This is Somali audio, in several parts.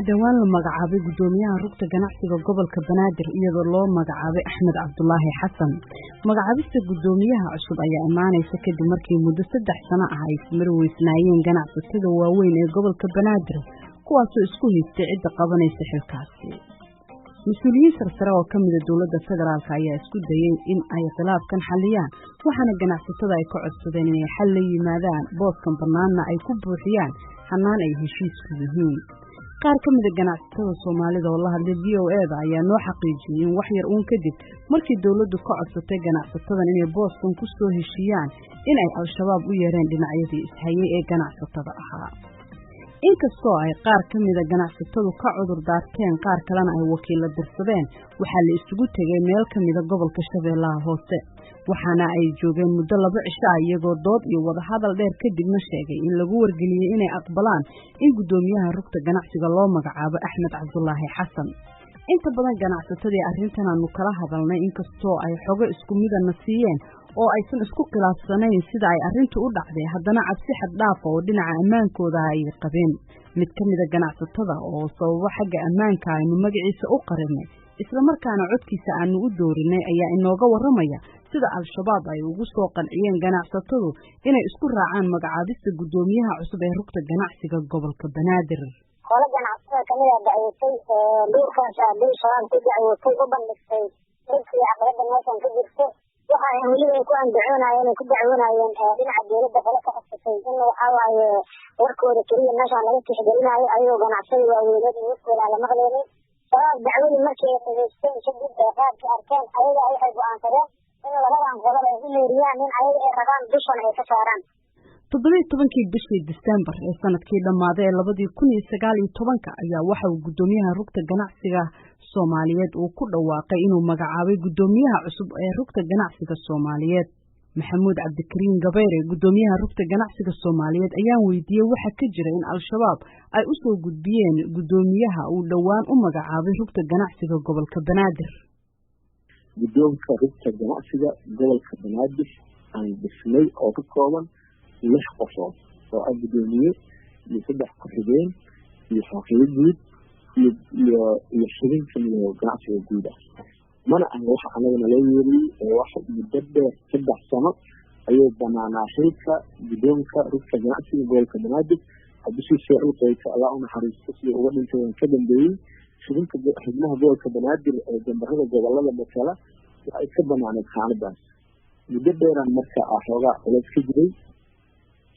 waxaa dhawaan la magacaabay gudoomiyaha rugta ganacsiga gobolka Banaadir iyadoo loo magacaabay Axmed Cabdullaahi Xasan. Magacaabista gudoomiyaha cusub ayaa imaanaysa kadib markii muddo 3 sano ah ay ismarweysnaayeen ganacsatada waaweyn ee gobolka Banaadir kuwaas oo isku haystay cid qabanaysa xilkaasi. Mas'uuliyiin sarsare oo kamid ah dawladda federaalka ayaa isku dayay in ay khilaafkan xaliyaan waxaana ganacsatada ay ka codsadeen inay xal la yimaadaan booskan banaanna ay ku buuxiyaan hanaan ay heshiisku yihiin. qaar kamid ah ganacsatada Soomaalida oo la hadlay VOA ayaa noo xaqiijiyay in wax yar uun kadib markii dawladdu ka codsatay ganacsatadan inay booskan ku soo heshiiyaan in ay al-shabaab u yeereen dhinacyadii ishayay ee ganacsatada ahaa. inkastoo ay qaar kamid ah ganacsatadu ka cudur daarteen qaar kalena ay wakiil dirsadeen waxaa la isugu tagay meel kamid ah gobolka Shabeellaha Hoose waxaana ay joogeen muddo 2 cisho ah iyagoo dood iyo wada hadal dheer kadibna sheegay in lagu wargeliyay inay aqbalaan in gudoomiyaha rugta ganacsiga loo magacaabo Axmed Cabdullaahi Xasan. inta badan ganacsatadii arrintan aanu kala hadalnay inkastoo ay xogo isku mid ah siiyeen oo aysan isku khilaafsanayn sida ay arrintu u dhacday haddana cabsi xad dhaaf oo dhinaca ammaankooda ay qabeen. mid kamid ah ganacsatada oo sababo xagga ammaanka aynu magaciisa u qarinay isla markaana codkiisa aanu u doorinay ayaa inooga waramaya sida al-shabaab ay ugu soo qanciyeen ganacsatadu inay isku raacaan magacaabista gudoomiyaha cusub ee rugta ganacsiga gobolka Banaadir. Qola ganacsatada kamid ah dacwatay dhulkan shabaab ku dacwatay u bandhigtay intii aqrada meeshan ka jirto waxa ay weliba ku andacoonayeen dhinaca dawladda kale ka xigtay in waxa waaye warkooda kaliya meeshan laga tixgelinayo ayagoo ganacsatada waaweynada iyo warkooda la maqleeyay shabaab dacwadi markii ay dhageysteen kadib qaabka arkeen ayaga waxay go'aansadeen in labadan qodol ay leeriyaan in ayaga ay rabaan dushan ay ka saaraan 17kii bishii December ee sanadkii dhamaaday 2019 ayaa waxa uu gudoomiyaha rugta ganacsiga Soomaaliyeed uu ku dhawaaqay inuu magacaabay gudoomiyaha cusub ee rugta ganacsiga Soomaaliyeed Maxamuud Cabdikariin Gabayre. gudoomiyaha rugta ganacsiga Soomaaliyeed ayaan weydiiyay waxa ka jira in al-shabaab ay u soo gudbiyeen gudoomiyaha uu dhawaan u magacaabay rugta ganacsiga gobolka Banaadir. Gudoomiyaha rugta ganacsiga gobolka Banaadir aan dhisnay oo ka kooban 6 qofood oo ay gudoomiye iyo 3 ku-xigeen iyo xoghaye guud iyo xubinka ganacsiga guud mana aan wax anagana la yeelay wax muddo 3 sano ayuu banaanaa xilka gudoomiyaha rugta ganacsiga gobolka Banaadir hadii si uu qeybta Allah una xariisto si uga dhintay ka dambeeyay xubinka xubnaha gobolka Banaadir ee jambarada gobolada matala ay ka banaanay xaaladaas muddo dheer marka xoogaa culays ka jiray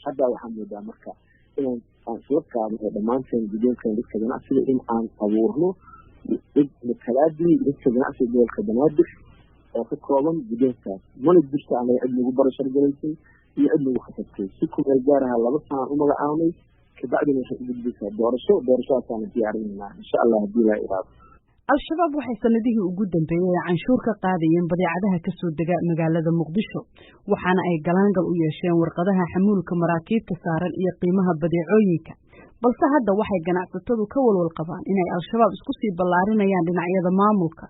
hadda waxaan moodaa marka inaan soo qaadno dhamaanteen gudoomiyaha rugta ganacsiga in aan abuurno kalaadii rugta ganacsiga gobolka Banaadir oo ka kooban gudoomiyaha mana jirto aan cid ugu barashar galaysay iyo cid ugu xasabtay si ku meel gaar ah 2 sano u magacaabay kabacdina waxay u gudbisay doorashada diyaarinayna insha Allah hadii la iraado. al-shabaab waxay sanadihii ugu dambeeyay canshuur ka qaadayeen badeecadaha ka soo dega magaalada Muqdisho waxaana ay galaangal u yeesheen warqadaha xamuulka maraakiibta saaran iyo qiimaha badeecooyinka balse hadda waxay ganacsatadu ka walwal qabaan inay al-shabaab isku sii ballaarinayaan dhinacyada maamulka.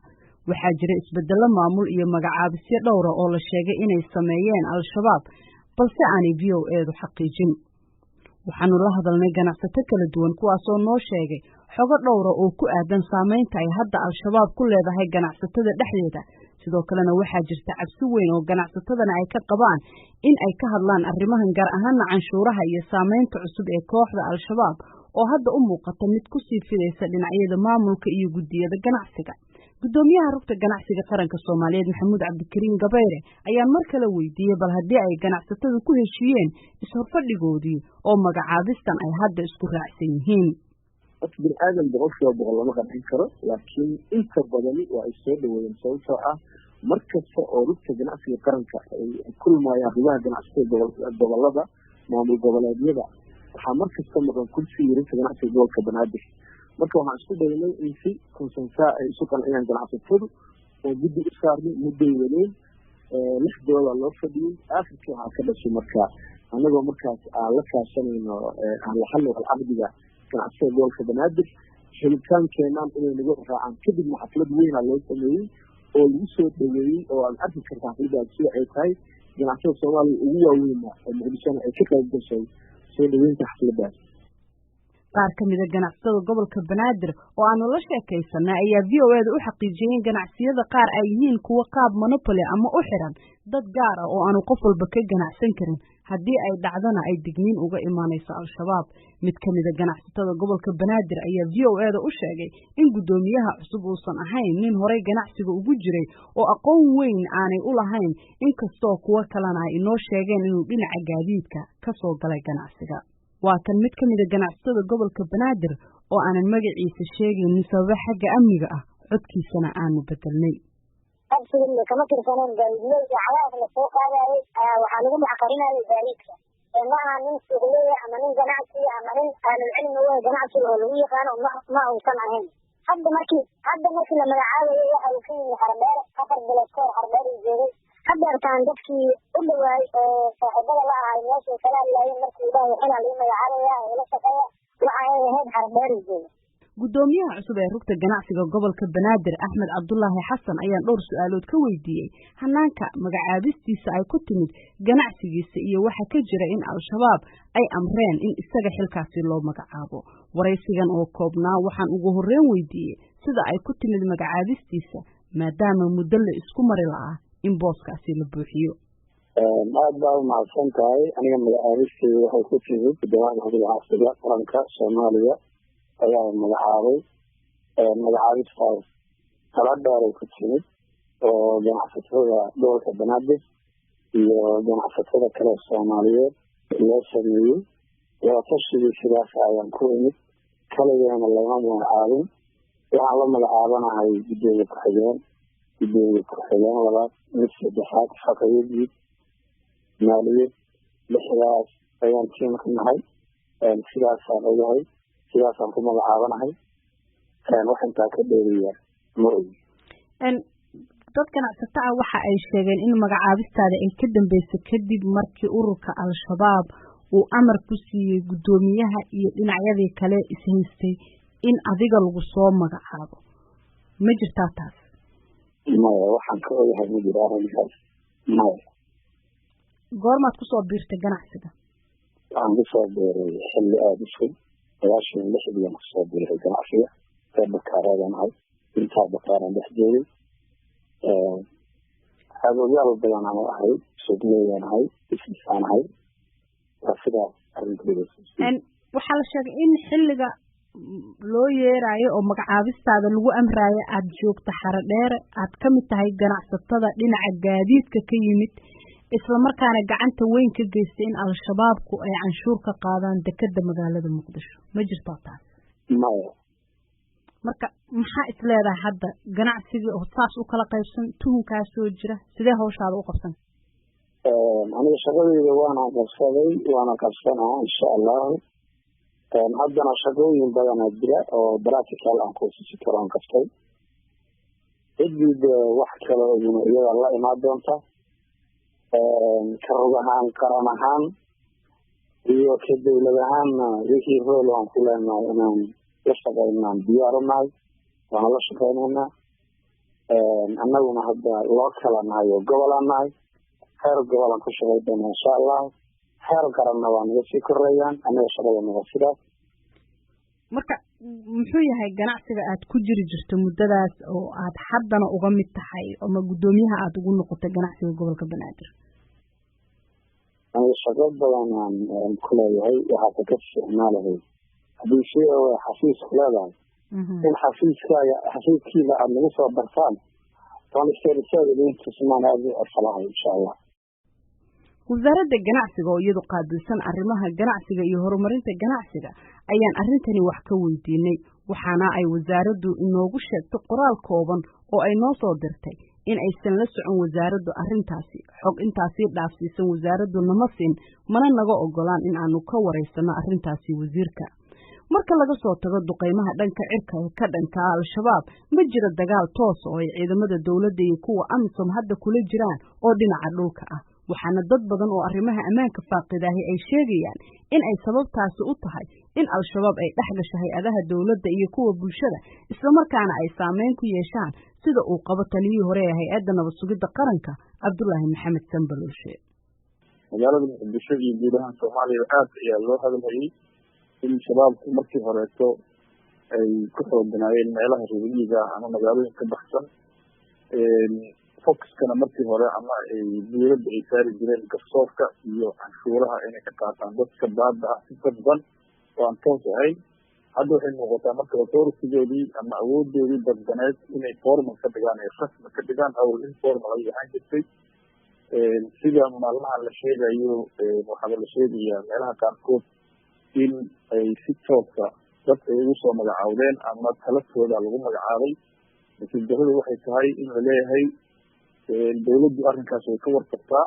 waxaa jira isbeddello maamul iyo magacaabisyo dhowr ah oo la sheegay inay sameeyeen al-shabaab balse aanay VOA xaqiijin. waxaanu la hadalnay ganacsato kala duwan kuwaas oo noo sheegay xogo dhowr ah oo ku aadan saameynta ay hadda al-shabaab ku leedahay ganacsatada dhexdeeda sidoo kalena waxaa jirta cabsi weyn oo ganacsatadana ay ka qabaan in ay ka hadlaan arrimahan gaar ahaan canshuuraha iyo saameynta cusub ee kooxda al-shabaab oo hadda u muuqata mid ku sii fidaysa dhinacyada maamulka iyo gudiyada ganacsiga. gudoomiyaha rugta ganacsiga qaranka Soomaaliyeed Maxamuud Cabdikariin Gabayre ayaan mar kale weydiiyay bal haddii ay ganacsatadu ku heshiiyeen is-horfadhigoodii oo magacaabistan ay hadda isku raacsan yihiin. bin aadan boqol lama qancin karo laakiin inta badan waa ay soo dhaweeyeen sababtoo ah markasta oo rugta ganacsiga qaranka ay kulmayaan arrimaha ganacsiga gobolada maamul goboleedyada waxaa markasta maqan kursiga rugta ganacsiga gobolka Banaadir marka waxaan isku daynay in si konsensa ay isu qanciyaan ganacsatadu oo guddi u saarnay muddo weyn 6 doolar loo fadhiyay aakhirkii waxaa ka dhashay marka anagoo markaas aan la kaashanayno aan la xallo aqdiga ganacsiga gobolka Banaadir helitaankeenan inay nagu raacaan kadib xaflad weyn loo sameeyay oo lagu soo dhaweeyay oo aan arki kartaa xafladaas si ay tahay ganacsiga Soomaaliya ugu waaweyn ee Muqdisho ay ka qayb gashay soo dhaweynta xafladaas. qaar ka mid ah ganacsatada gobolka Banaadir oo aanu la sheekaysanay ayaa VOA-da u xaqiijiyay in ganacsiyada qaar ay yihiin kuwa qaab monopoly ama u xiran dad gaar ah oo aanu qof walba ka ganacsan karin haddii ay dhacdana ay digniin uga imaanayso al-shabaab. mid ka mid ah ganacsatada gobolka Banaadir ayaa VOA-da u sheegay in gudoomiyaha cusub uusan ahayn nin horey ganacsiga ugu jiray oo aqoon weyn aanay u lahayn inkastoo kuwa kalena ay inoo sheegeen inuu dhinaca gaadiidka ka soo galay ganacsiga. waa kan mid ka mid ah ganacsatada gobolka Banaadir oo aanan magaciisa sheegaynin sababo xagga amniga ah codkiisana aanu bedelnay. absolutely kama tirsaneen gaadiidyo iyo cadaab la soo qaadayay waxaa lagu maxqarinayay gaadiidka ma aha nin suuqley ama nin ganacsi ama nin aanan cilmi u ganacsi oo lagu yaqaano ma uusan ahayn. hadda markii la magacaabayo waxa uu ka yimid Hardheer 4 bilood ka hor Hardheer uu joogay. hadda arkaan dadkii u dhawaay oo saaxiibada la ahay meesha kala laayeen markii ilaahay xilal ii magacaabaya oo la shaqeeya waxa ay ahayd Hardheer uu joogay. gudoomiyaha cusub ee rugta ganacsiga gobolka Banaadir Axmed Cabdullaahi Xasan ayaa dhowr su'aalood ka weydiiyay hanaanka magacaabistiisa ay ku timid ganacsigiisa iyo waxa ka jira in al-shabaab ay amreen in isaga xilkaasi loo magacaabo. waraysigan oo koobnaa waxaan ugu horreyn weydiiyey sida ay ku timid magacaabistiisa maadaama muddo la isku mari lahaa in booskaasi la buuxiyo. aad baa u mahadsan tahay. aniga magacaabistayda waxay ku timid gudoomiyaha ganacsiga qaranka Soomaaliya ayaa magacaabay. magacaabistaas tala dheer ay ku timid oo ganacsatada gobolka Banaadir iyo ganacsatada kale Soomaaliyeed loo sameeyey wadatashigai sidaas ayaan ku imid kaligeena lama magacaabin. waxaan la magacaabanahay gudoomiye ku-xigeen labaad mid saddexaad shaqadeedii maaliyad lixdaas ayaan tiimka nahay. sidaasaan ogahay sidaasaan ku magacaabanahay. wax intaa ka dheeriyaa ma ogi. dad ganacsato ah waxa ay sheegeen in magacaabistaada ay ka dambeysay kadib markii ururka al-shabaab uu amar ku siiyey gudoomiyaha iyo dhinacyadii kale ishaystay in adiga lagu soo magacaabo. ma jirtaa taas? maya waxaan ka ogahay ma jiro arrinkaas. maya. goormaad kusoo biirtay ganacsiga? waxaan kusoo biiray xilli aada u fog 96 kusoo biiray ganacsiga ee bakaareedan ahay. intaa bakaaran dhex joogay adoogyaal badan aan ahay suuqleyaan ahay isisaan ahay. waa sidaas arrinkeeda. waxaa la sheegay in xilliga loo yeerayo oo magacaabistaada lagu amraayo aad joogta Hardheer aad ka mid tahay ganacsatada dhinaca gaadiidka ka yimid isla markaana gacanta weyn ka geystay in al-shabaabku ay canshuur ka qaadaan dekedda magaalada Muqdisho. ma jirtaa taas? maya. marka maxaa isleedahay hadda ganacsiga oo saas u kala qaybsan tuhunkaas soo jira sidee hawshaada u qabsan? aniga shaqadayda waana qabsanaa insha Allah. haddana shaqooyin badanaa jira oo practical aan ku sii karaan qabtay. cidid wax kale oo iyada la imaan doonta karog ahaan qaran ahaan iyo ka dawlad ahaan wixii hool aan ku leenahay inaan la shaqeynaan diyaar u nahay waana la shaqeynaynaa. annaguna hadda loo kala nahay oo gobolaan nahay heer gobolaan ku shaqeynaa insha Allah. heer qaranna waa naga sii koreeyaan anaga shaqadana waa sidaas. marka muxuu yahay ganacsiga aad ku jiri jirto muddadaas oo aad haddana uga mid tahay ama gudoomiyaha aad ugu noqotay ganacsiga gobolka Banaadir? aniga shaqo badan aan ku leeyahay waxaa ka isticmaalahay haddii shay oo xafiis ku leedahay in xafiiskiina aad nagu soo bartaan waan isteerisaada intusmaan aad u afalahay insha Allah. wasaaradda ganacsiga oo iyadu qaabilsan arrimaha ganacsiga iyo horumarinta ganacsiga ayaan arrintani wax ka weydiinay waxaana ay wasaaraddu inoogu sheegtay qoraal kooban oo ay noo soo dirtay in aysan la socon wasaaraddu arrintaasi xog intaasi dhaafsiisan wasaaraddu nama siin mana naga ogolaan in aanu ka wareysano arrintaasi wasiirka. marka laga soo tago duqeymaha dhanka cirka ka dhanka al-shabaab ma jiro dagaal toos oo ay ciidamada dawladda iyo kuwa AMISOM hadda kula jiraan oo dhinaca dhulka ah. waxaana dad badan oo arrimaha ammaanka faaqidahi ay sheegayaan in ay sababtaasi u tahay in al-shabaab ay dhex gasho hay'adaha dawladda iyo kuwa bulshada isla markaana ay saameyn ku yeeshaan sida uu qabo taliyihii hore ee hay'adda nabad sugidda qaranka Cabdullaahi Maxamed Sanbaloshe. magaalada Muqdisho iyo guud ahaan Soomaaliya aad ayaa loo hadlayay in shabaabku markii horeeto ay ku xooganaayeen meelaha reeriga ama magaalooyin ka baxsan focuskana markii hore ama dowladda ay saari jireen garsoorka iyo canshuuraha inay ka qaataan dadka baada ah si dadban oo aan toos ahayn. hadda waxay muuqataa marka authoritygoodii ama awoodoodii dadbaneed inay formal ka dhigaan ay rasmi ka dhigaan hawl informal ay ahaan jirtay. sida maalmaha la sheegayo waxaaba la sheegayaa meelaha qaarkood in ay si toosa dadka ay ugu soo magacaawdeen ama talatooda lagu magacaabay. laakiin daradu waxay tahay in la leeyahay dowladdu arrinkaas way ka warqabtaa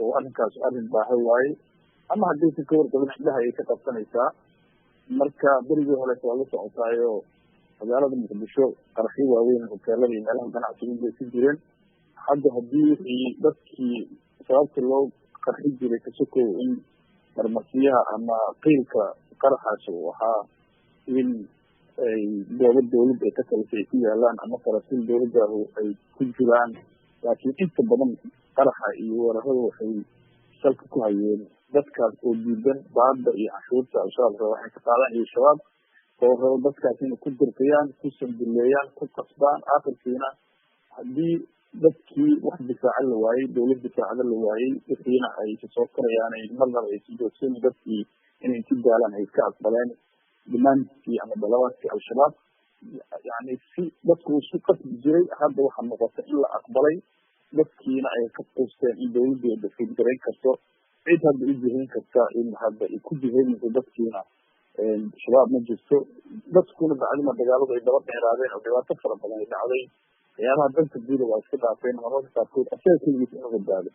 oo arrinkaas arrin baahi waaye, ama haddaysan ka warqabin indhaha ayay ka qabsanaysaa. marka berigii horeeta waa la socotaayo magaalada muqdisho qaraxyo waaweyn hoteelada iyo meelaha ganacsiga geysan jireen. hadda haddii wixii dadkii sababta loo qarxi jiray kasokow in marmarsiyaha ama qiilka qaraxaas uu ahaa in ay goobo dowladda ay ka talisay ay ku yaalaan ama saraakiil dowladdahu ay ku jiraan, laakiin inta badan qaraxa iyo weerarada waxay salka ku hayeen dadkaas oo diidan baada iyo canshuurta al-shabaab raba waxay ka qaadaan iyo shabaab oo rabo dadkaas inay ku dirqiyaan, ku sanduleeyaan, ku qasbaan. aakhirkiina haddii dadkii wax difaaca la waayey, dowlad difaacada la waayey, wixiina ay kasoo korayaan marnaba ay si joogsan dadkii inay ku daalaan ay iska aqbaleen dhamaankii ama dalabaadkii al-shabaab. yani si dadku isu qasbi jiray, hadda waxaa noqota in la aqbalay dadkiina ay ka quusteen in dowladdeeda fidgarayn karto cid hadda u jihayn karta in hadda ay ku jihaynayso dadkiina shabaab ma jirto. dadkuna bacdima dagaaladu ay daba dheeraadeen oo dhibaato fara badan ay dhacday, waxyaabaha dalka guuda waa iska dhaafeen mararka qaarkood asaga keligiis inuu badbaado.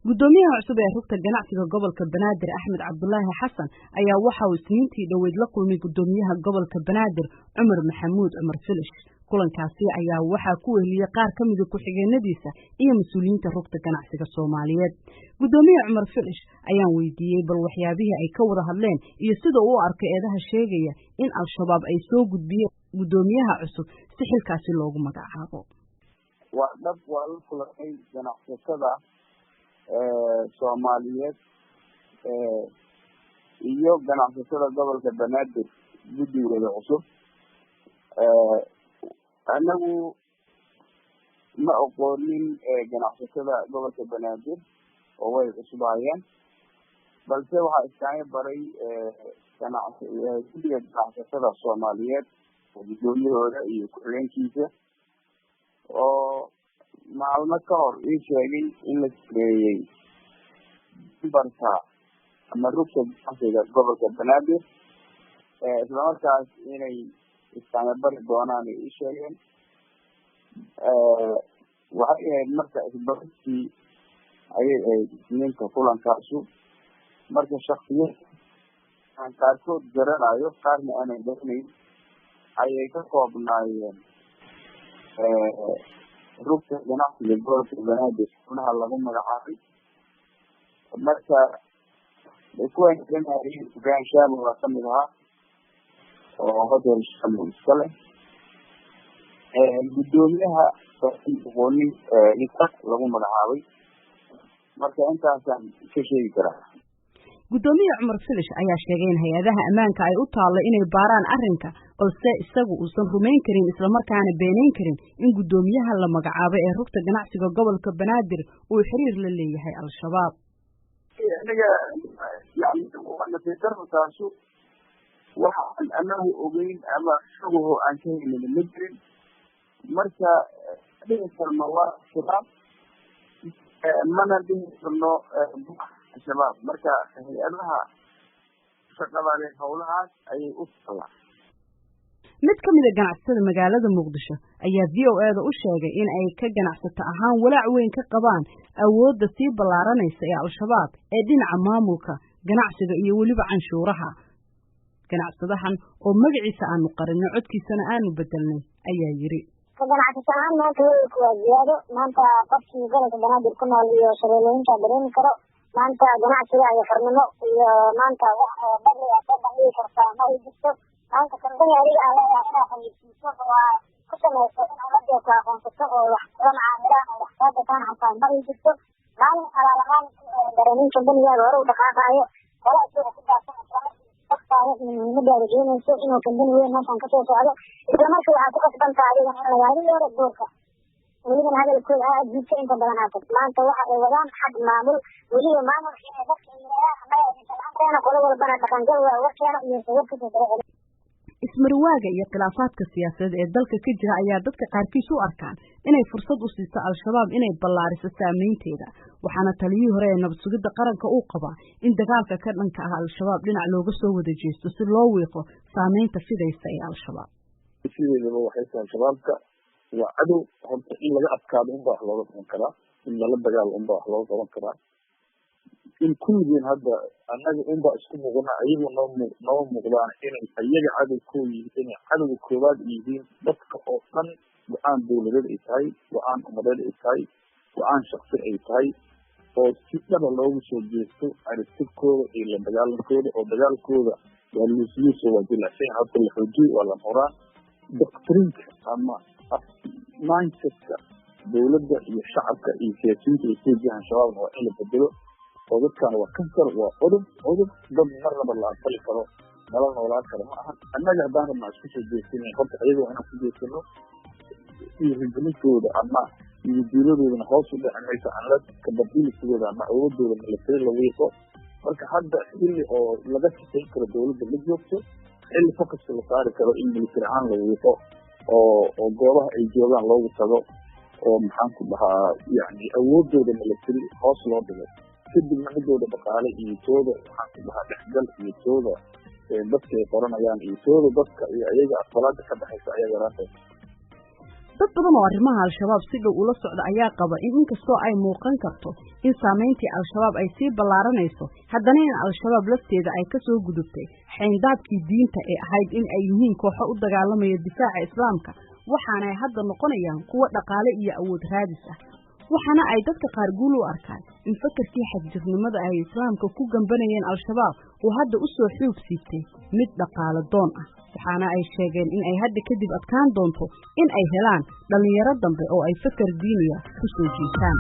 gudoomiyaha cusub ee rugta ganacsiga gobolka banaadir Axmed Cabdullaahi Xasan ayaa waxa uu isniintii dhaweyd la kulmay gudoomiyaha gobolka banaadir Cumar Maxamuud Cumar Filish. kulankaasi ayaa waxaa ku weheliyay qaar ka mid ah ku-xigeenadiisa iyo mas'uuliyiinta rugta ganacsiga Soomaaliyeed. gudoomiyaha Cumar Filish ayaan weydiiyay bal waxyaabihii ay ka wada hadleen iyo sida uu arko eedaha sheegaya in al-shabaab ay soo gudbiyeen gudoomiyaha cusub si xilkaasi loogu magacaabo. waa la kulmay ganacsatada Soomaaliyeed iyo ganacsatada gobolka banaadir guddigooda cusub. anagu ma aqoonin ganacsatada gobolka banaadir oo way cusbaayeen, balse waxaa iskaaga baray guddiga ganacsatada Soomaaliyeed oo gudoomiyahooda iyo ku-xigeenkiisa oo maalmo ka hor ii sheegay in la sameeyey barta ama rugta ganacsiga gobolka banaadir, islamarkaas inay iskaaga bari doonaan ay ii sheegeen. waxay ahayd marka isbarkii ayay ahayd ninka kulankaasu. marka shaksiyad aan qaarkood garanayo qaarna aanan garanayn ayay ka koobnaayeen rugta ganacsiga gobolka banaadir xubnaha lagu magacaabay. marka kuwan garanayeen Ibrahim Shaam waa kamid ahaa oo hotel Shaam iska leh. gudoomiyaha aqoonin ninka lagu magacaabay. marka intaasaan ka sheegi karaa. gudoomiye Cumar Filish ayaa sheegay in hay'adaha ammaanka ay u taalo inay baaraan arrinka, balse isagu uusan rumayn karin isla markaana beenayn karin in gudoomiyaha la magacaabay ee rugta ganacsiga gobolka banaadir uu xiriir la leeyahay al-shabaab. aniga nasiitarkaasu waxaan anagu ogeyn ama isaguho aan ka helin ma jirin. marka dhihi karno waa shabaab, mana dhihi karno shabaab. marka hay-adaha shaqada leh howlahaas ayay u talaan. mid ka mid ah ganacsatada magaalada Muqdisho ayaa VOA-da u sheegay in ay ka ganacsato ahaan walaac weyn ka qabaan awoodda sii ballaaranaysa ee al-shabaab ee dhinaca maamulka ganacsiga iyo weliba canshuuraha. ganacsadahan oo magaciisa aanu qarinno codkiisana aanu bedelnay ayaa yiri ganacsato ahaan maanta weelku waa ziyaado. maanta qofkii gobolka banaadir ku nool iyo shabeellooyinka dareemi karo. maanta ganacsiga iyo xornimo iyo maanta wax badli ah soo bandhigi kartaa ma ay jirto. maanta kambani adiga aan leeyahay inaa xayeysiiso waa ku samayso in ummadda ku aqoonsato oo wax kula macaamilaan oo wax soo gataan xataa ma ay jirto. maalin alaalahaan dareemin kambanigaada hore u dhaqaaqaayo hore isaga ku daadsan dadka muhiimadaada keenayso inuu kambani weyn meeshaan kasoo socdo isla markii waxaa ku qasbantaa adiga in lagaaga yeero duurka welibana hadalkooda jiidka inta badan aatag maanta waxa ay wadaan xag maamul weliba maamulka inay dadka yidhaahaan qolo walbana dhaqangal waa uga keeno iyo sababkasoo kala celi ismarwaaga iyo khilaafaadka siyaasadeed ee dalka ka jira ayaa dadka qaarkiis u arkaan inay fursad u siiso al-shabaab inay ballaariso saameynteeda waxaana taliyihii hore ee nabad sugidda qaranka uu qabaa in dagaalka ka dhanka ah al-shabaab dhinac looga soo wada jeesto si loo wiiqo saameynta fidaysa ee al-shabaab sideedaba waxay tahay al-shabaabka waa cadow horta in laga adkaado unbaa wax looga qaban karaa in lala dagaalo unbaa wax looga qaban karaa in kulligeen hadda annaga unbaa isku muuqana ayagu noo muuqdaan inay ayaga cadowkoo yihiin inay cadowga koowaad yihiin dadka oo dhan go-aan dawladeed ay tahay go-aan umadeed ay tahay go-aan shaksi ay tahay oo si dhaba loogu soo jeesto aragtidkooda iyo la dagaalankooda oo dagaalkooda waa luusluuso waa dilacsan horta la xoojiyo waa la horaa doctrinka ama mindsetka dawladda iyo shacabka iyo siyaasiyiinta ay soo jihaan shabaabna waa in la bedelo oo dadkan waa kansar waa cudub dad marnaba la aqbali karo nala noolaan karo ma aha annaga haddaan rabnaa isku soo jeesina horta ayaga waa inaan ku jeesano iyo ringelintooda ama iyo diiladoodana hoos u dhici maysa anla kabadilisigooda ama awoodooda milatari la wiiqo marka hadda xilli oo laga shaqayn karo dawladda la joogto xilli focuska la saari karo in military ahaan la wiiqo oo goobaha ay joogaan loogu tago oo maxaan ku dhahaa yani awoodooda milatari hoos loo dhigo kadibna midooda dhaqaale iyo tooda waxaan ku dhahaa dhexgal iyo tooda dadka ay qoranayaan iyo tooda dadka iyo ayaga aqbalaada ka dhexaysa ayaa yaraanta dad badan oo arrimaha al-shabaab si dhow ula socda ayaa qaba in inkastoo ay muuqan karto in saameyntii al-shabaab ay sii ballaaranayso haddana in al-shabaab lafteeda ay kasoo gudubtay xayndaabkii diinta ee ahayd in ay yihiin kooxo u dagaalamaya difaaca islaamka waxaana ay hadda noqonayaan kuwo dhaqaale iyo awood raadis ah waxaana ay dadka qaar guul u arkaan in fakarkii xagjirnimada ay islaamka ku gambanayeen al-shabaab uu hadda u soo xuub siibtay mid dhaqaale doon ah waxaana ay sheegeen in ay hadda kadib adkaan doonto in ay helaan dhalinyaro dambe oo ay fakar diiniya ku soo jiitaan